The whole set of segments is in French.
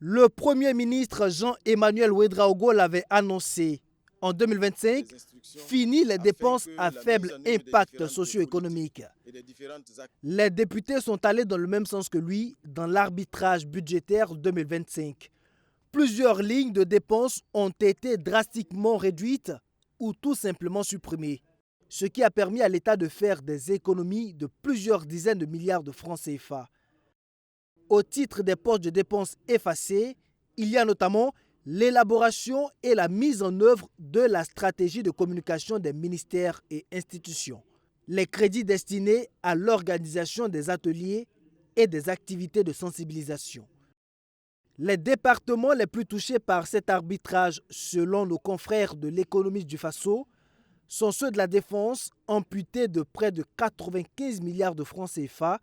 Le Premier ministre Jean-Emmanuel Ouédraogo l'avait annoncé. En 2025, fini les dépenses à faible impact socio-économique. Les députés sont allés dans le même sens que lui dans l'arbitrage budgétaire 2025. Plusieurs lignes de dépenses ont été drastiquement réduites ou tout simplement supprimées, ce qui a permis à l'État de faire des économies de plusieurs dizaines de milliards de francs CFA. Au titre des postes de dépenses effacés, il y a notamment l'élaboration et la mise en œuvre de la stratégie de communication des ministères et institutions, les crédits destinés à l'organisation des ateliers et des activités de sensibilisation. Les départements les plus touchés par cet arbitrage, selon nos confrères de l'économie du Faso, sont ceux de la défense, amputés de près de 95 milliards de francs CFA,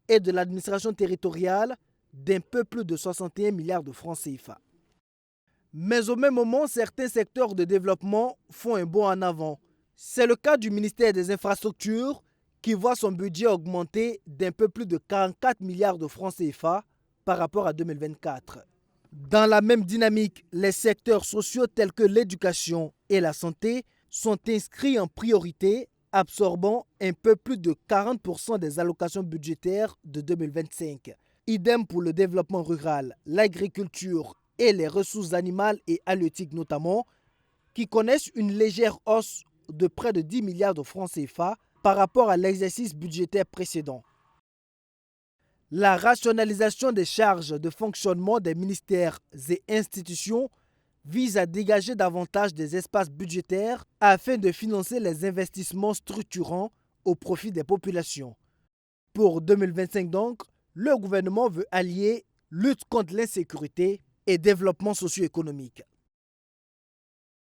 et de l'administration territoriale, d'un peu plus de 61 milliards de francs CFA. Mais au même moment, certains secteurs de développement font un bond en avant. C'est le cas du ministère des Infrastructures qui voit son budget augmenter d'un peu plus de 44 milliards de francs CFA par rapport à 2024. Dans la même dynamique, les secteurs sociaux tels que l'éducation et la santé sont inscrits en priorité, absorbant un peu plus de 40% des allocations budgétaires de 2025. Idem pour le développement rural, l'agriculture et les ressources animales et halieutiques notamment, qui connaissent une légère hausse de près de 10 milliards de francs CFA par rapport à l'exercice budgétaire précédent. La rationalisation des charges de fonctionnement des ministères et institutions vise à dégager davantage des espaces budgétaires afin de financer les investissements structurants au profit des populations. Pour 2025 donc, le gouvernement veut allier lutte contre l'insécurité et développement socio-économique.